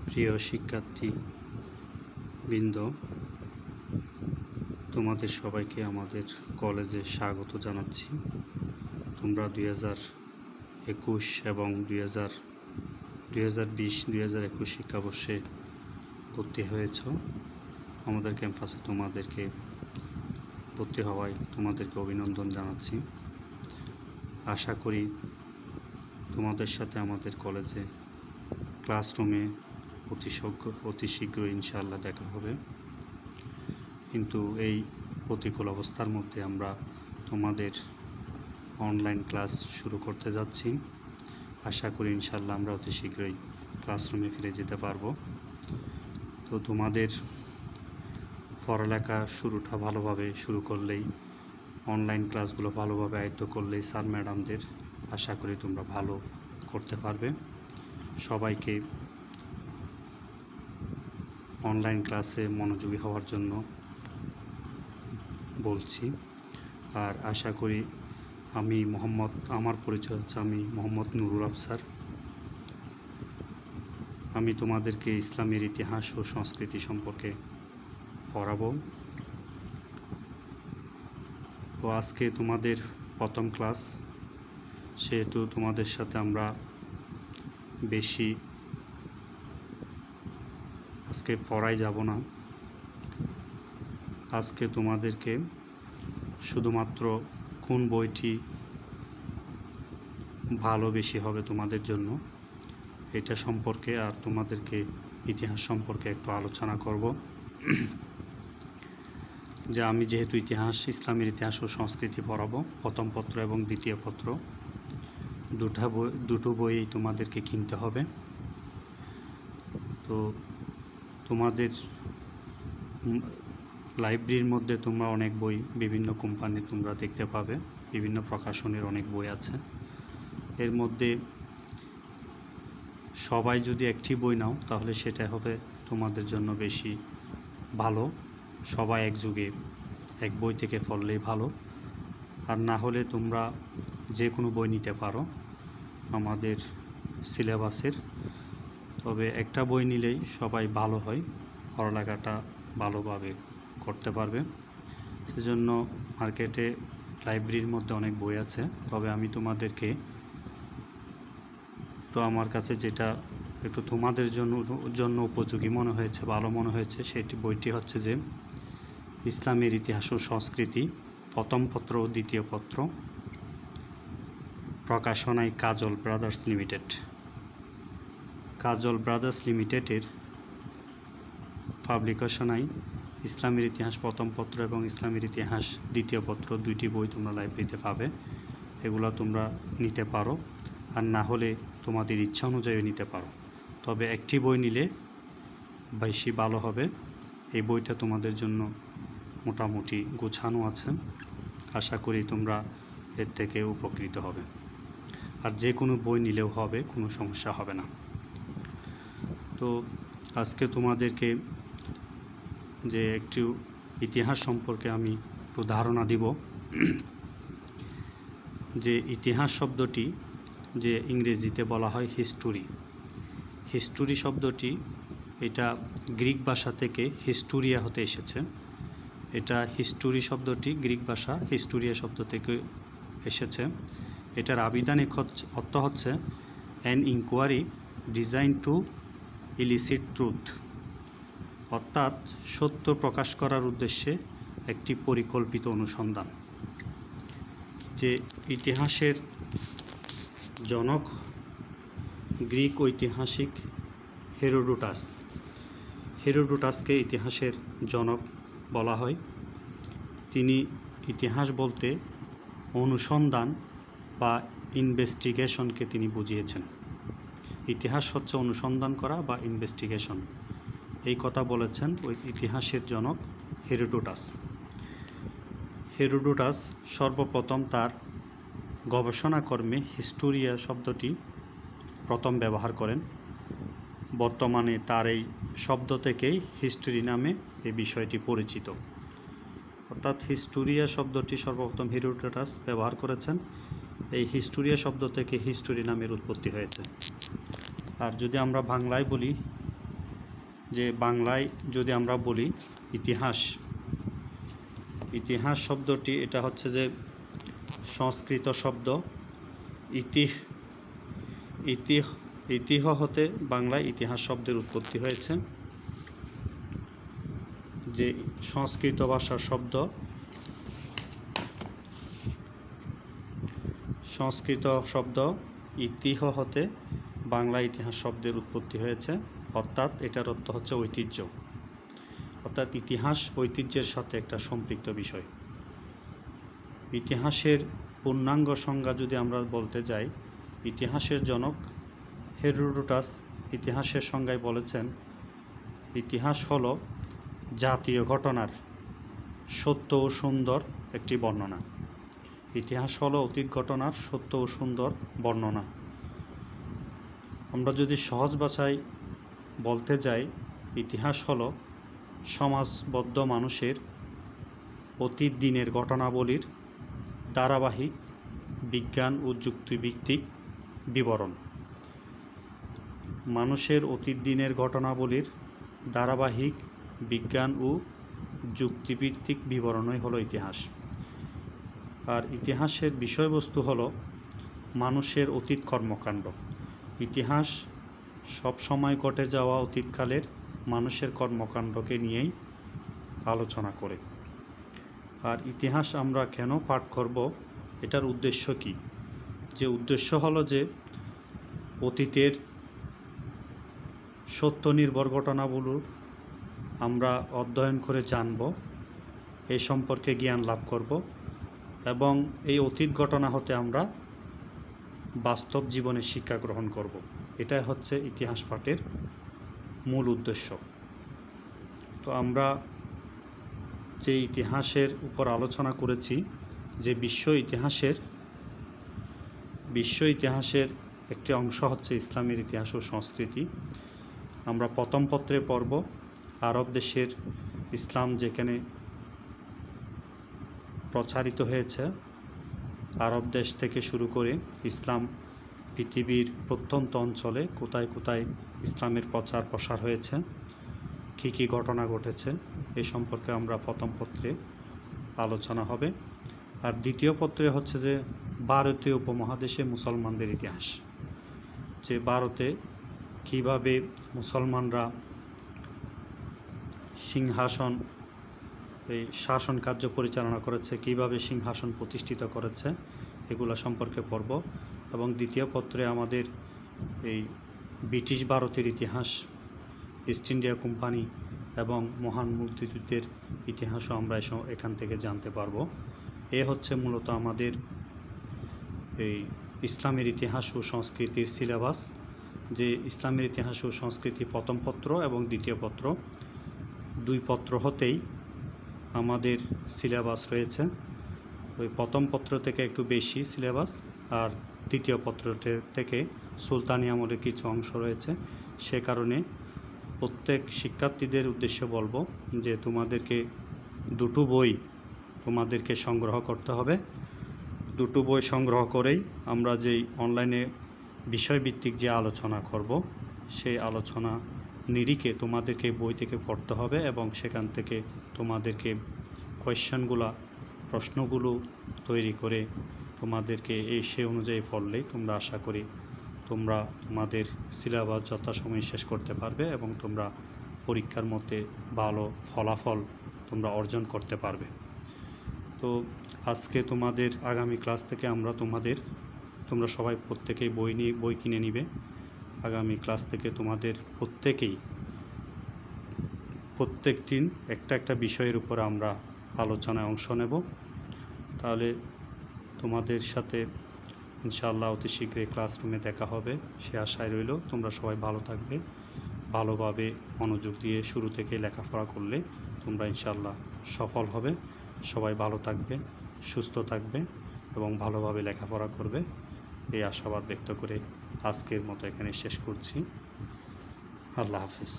প্রিয় শিক্ষার্থী বৃন্দ, তোমাদের সবাইকে আমাদের কলেজে স্বাগত জানাচ্ছি। তোমরা 2021 এবং 2020-2021 শিক্ষাবর্ষে ভর্তি হয়েছ। আমাদের ক্যাম্পাসে তোমাদেরকে ভর্তি হওয়ায় তোমাদেরকে অভিনন্দন জানাচ্ছি। আশা করি তোমাদের সাথে আমাদের কলেজে ক্লাসরুমে অতি শীঘ্রই ইনশাআল্লাহ দেখা হবে। কিন্তু এই প্রতিকূল অবস্থার মধ্যে আমরা তোমাদের অনলাইন ক্লাস শুরু করতে যাচ্ছি। আশা করি ইনশাআল্লাহ আমরা অতি শীঘ্রই ক্লাসরুমে ফিরে যেতে পারবো। তো তোমাদের পড়ালেখা শুরুটা ভালোভাবে শুরু করলেই, অনলাইন ক্লাসগুলো ভালোভাবে আয়ত্ত করলেই স্যার ম্যাডামদের আশা করি তোমরা ভালো করতে পারবে। সবাইকে অনলাইন ক্লাসে মনোযোগী হওয়ার জন্য বলছি। আর আশা করি আমার পরিচয় হচ্ছে আমি মোহাম্মদ নুরুল আফসার। আমি তোমাদেরকে ইসলামের ইতিহাস ও সংস্কৃতি সম্পর্কে পড়াবো। তো আজকে তোমাদের প্রথম ক্লাস, সেহেতু তোমাদের সাথে আমরা বেশি আজকে পড়াই যাব না। আজকে তোমাদেরকে শুধুমাত্র কোন বইটি ভালো বেশি হবে তোমাদের জন্য এটা সম্পর্কে, আর তোমাদেরকে ইতিহাস সম্পর্কে একটু আলোচনা করব। যে আমি যেহেতু ইসলামের ইতিহাস ও সংস্কৃতি পড়াবো, প্রথম পত্র এবং দ্বিতীয় পত্র দুটো বই তোমাদেরকে কিনতে হবে। তো তোমাদের লাইব্রেরির মধ্যে তোমরা অনেক বই, বিভিন্ন কোম্পানির তোমরা দেখতে পাবে, বিভিন্ন প্রকাশনের অনেক বই আছে। এর মধ্যে সবাই যদি একটি বই নাও তাহলে সেটা হবে তোমাদের জন্য বেশি ভালো। সবাই একযোগে এক বই থেকে পড়লেই ভালো। আর না হলে তোমরা যে কোনো বই নিতে পারো আমাদের সিলেবাসের। তবে একটা বই নিলেই সবাই ভালো হয়, পড়ালেখাটা ভালোভাবে করতে পারবে। সেজন্য মার্কেটে লাইব্রেরির মধ্যে অনেক বই আছে। তবে আমি তোমাদেরকে আমার কাছে যেটা একটু তোমাদের জন্য উপযোগী মনে হয়েছে, ভালো মনে হয়েছে, সেটি বইটি হচ্ছে যে ইসলামের ইতিহাস ও সংস্কৃতি, প্রথম পত্র ও দ্বিতীয় পত্র, প্রকাশনায় কাজল ব্রাদার্স লিমিটেড। কাজল ব্রাদার্স লিমিটেডের পাবলিকেশনায় ইসলামের ইতিহাস প্রথম পত্র এবং ইসলামের ইতিহাস দ্বিতীয় পত্র, দুইটি বই তোমরা লাইব্রেরিতে পাবে। এগুলো তোমরা নিতে পারো, আর না হলে তোমাদের ইচ্ছা অনুযায়ী নিতে পারো। তবে একটি বই নিলে বেশি ভালো হবে। এই বইটা তোমাদের জন্য মোটামুটি গোছানো আছে। আশা করি তোমরা এর থেকে উপকৃত হবে। আর যে কোনো বই নিলেও হবে, কোনো সমস্যা হবে না। তো আজকে তোমাদেরকে যে একটু ইতিহাস সম্পর্কে আমি একটু ধারণা দিব। যে ইতিহাস শব্দটি যে ইংরেজিতে বলা হয় হিস্টোরি শব্দটি, এটা গ্রিক ভাষা থেকে হিস্টোরিয়া হতে এসেছে। এটা হিস্টোরি শব্দটি গ্রিক ভাষা হিস্টোরিয়া শব্দ থেকে এসেছে। এটার আবিধানিক অর্থ হচ্ছে an inquiry design to elicit truth, অর্থাৎ সত্য প্রকাশ করার উদ্দেশ্যে একটি পরিকল্পিত অনুসন্ধান। যে ইতিহাসের জনক গ্রিক ঐতিহাসিক হেরোডোটাসকে ইতিহাসের জনক বলা হয়। তিনি ইতিহাস বলতে অনুসন্ধান বা ইনভেস্টিগেশনকে তিনি বুঝিয়েছেন। ইতিহাস হচ্ছে অনুসন্ধান করা বা ইনভেস্টিগেশন, এই কথা বলেছেন ওই ইতিহাসের জনক হেরোডোটাস সর্বপ্রথম তার গবেষণাকর্মে হিস্টোরিয়া শব্দটি প্রথম ব্যবহার করেন। বর্তমানে তার এই শব্দ থেকেই হিস্টোরি নামে এই বিষয়টি পরিচিত। অর্থাৎ হিস্টোরিয়া শব্দটি সর্বপ্রথম হেরোডোটাস ব্যবহার করেছেন। এই হিস্টোরিয়া শব্দ থেকে হিস্টোরি নামের উৎপত্তি হয়েছে। আর যদি আমরা বাংলায় বলি, যে বাংলায় যদি আমরা বলি ইতিহাস, ইতিহাস শব্দটি এটা হচ্ছে যে সংস্কৃত শব্দ ইতিহ হতে বাংলায় ইতিহাস শব্দের উৎপত্তি হয়েছে, যে সংস্কৃত ভাষার শব্দ, সংস্কৃত শব্দ ইতিহ হতে বাংলা ইতিহাস শব্দের উৎপত্তি হয়েছে, অর্থাৎ এটার অর্থ হচ্ছে ঐতিহ্য, অর্থাৎ ইতিহাস ঐতিহ্যের সাথে একটা সম্পৃক্ত বিষয়। ইতিহাসের পূর্ণাঙ্গ সংজ্ঞা যদি আমরা বলতে যাই, ইতিহাসের জনক হেরোডোটাস ইতিহাসের সংজ্ঞায় বলেছেন, ইতিহাস হলো জাতীয় ঘটনার সত্য ও সুন্দর একটি বর্ণনা। ইতিহাস হলো অতীত ঘটনার সত্য ও সুন্দর বর্ণনা। আমরা যদি সহজ ভাষায় বলতে যাই, ইতিহাস হলো সমাজবদ্ধ মানুষের অতীত দিনের ঘটনাবলীর ধারাবাহিক বিজ্ঞান ও যুক্তিভিত্তিক বিবরণ। মানুষের অতীত দিনের ঘটনাবলীর ধারাবাহিক বিজ্ঞান ও যুক্তিভিত্তিক বিবরণই হলো ইতিহাস। আর ইতিহাসের বিষয়বস্তু হলো মানুষের অতীত কর্মকাণ্ড। ইতিহাস সব সময় ঘটে যাওয়া অতীতকালের মানুষের কর্মকাণ্ডকে নিয়েই আলোচনা করে। আর ইতিহাস আমরা কেন পাঠ করব, এটার উদ্দেশ্য কি? যে উদ্দেশ্য হলো যে অতীতের সত্য নির্ভর ঘটনাগুলো আমরা অধ্যয়ন করে জানব, এই সম্পর্কে জ্ঞান লাভ করব এবং এই অতীত ঘটনা হতে আমরা বাস্তব জীবনে শিক্ষা গ্রহণ করব। এটাই হচ্ছে ইতিহাস পাঠের মূল উদ্দেশ্য। তো আমরা যে ইতিহাসের উপর আলোচনা করেছি, যে বিশ্ব ইতিহাসের একটি অংশ হচ্ছে ইসলামের ইতিহাস ও সংস্কৃতি। আমরা প্রথম পত্রে পড়ব আরব দেশের ইসলাম যেখানে প্রচারিত হয়েছে, আরব দেশ থেকে শুরু করে ইসলাম পৃথিবীর প্রত্যন্ত অঞ্চলে কোথায় কোথায় ইসলামের প্রচার প্রসার হয়েছে, কী কী ঘটনা ঘটেছে, এ সম্পর্কে আমরা প্রথম পত্রে আলোচনা হবে। আর দ্বিতীয় পত্রে হচ্ছে যে ভারতীয় উপমহাদেশে মুসলমানদের ইতিহাস, যে ভারতে কিভাবে মুসলমানরা সিংহাসন এই শাসন কার্য পরিচালনা করেছে, কিভাবে সিংহাসন প্রতিষ্ঠিত করেছে, এগুলো সম্পর্কে পড়ব। এবং দ্বিতীয় পত্রে আমাদের এই ব্রিটিশ ভারতের ইতিহাস, ইস্ট ইন্ডিয়া কোম্পানি এবং মহান মুক্তিযুদ্ধের ইতিহাসও আমরা এখান থেকে জানতে পারবো। এ হচ্ছে মূলত আমাদের এই ইসলামের ইতিহাস ও সংস্কৃতির সিলেবাস, যে ইসলামের ইতিহাস ও সংস্কৃতি প্রথম পত্র এবং দ্বিতীয় পত্র, দুই পত্র হতেই আমাদের সিলেবাস রয়েছে। ওই প্রথম পত্র থেকে একটু বেশি সিলেবাস, আর দ্বিতীয় পত্র থেকে সুলতানি আমলের কিছু অংশ রয়েছে। সে কারণে প্রত্যেক শিক্ষার্থীদের উদ্দেশ্যে বলবো যে তোমাদেরকে দুটো বই তোমাদেরকে সংগ্রহ করতে হবে। দুটো বই সংগ্রহ করেই আমরা যেই অনলাইনে বিষয়ভিত্তিক যে আলোচনা করব, সেই আলোচনা নিরিখে তোমাদেরকে বই থেকে পড়তে হবে এবং সেখান থেকে তোমাদেরকে প্রশ্নগুলো তৈরি করে তোমাদেরকে সে অনুযায়ী পড়লেই তোমরা আশা করি তোমরা তোমাদের সিলেবাস যথাসময়ে শেষ করতে পারবে এবং তোমরা পরীক্ষার মধ্যে ভালো ফলাফল তোমরা অর্জন করতে পারবে। তো আজকে তোমাদের আগামী ক্লাস থেকে তোমরা সবাই প্রত্যেকেই বই কিনে নিবে। আগামী ক্লাস থেকে তোমাদের প্রত্যেক দিন একটা বিষয়ের উপর আমরা আলোচনায় অংশ নেব। তাহলে তোমাদের সাথে ইনশাআল্লাহ অতি শীঘ্রই ক্লাসরুমে দেখা হবে, সে আশায় রইল। তোমরা সবাই ভালো থাকবে, ভালোভাবে মনোযোগ দিয়ে শুরু থেকে লেখাপড়া করলে তোমরা ইনশাআল্লাহ সফল হবে। সবাই ভালো থাকবে, সুস্থ থাকবে এবং ভালোভাবে লেখাপড়া করবে, এই আশাবাদ ব্যক্ত করে আজকের মতো এখানে শেষ করছি। আল্লাহ হাফিজ।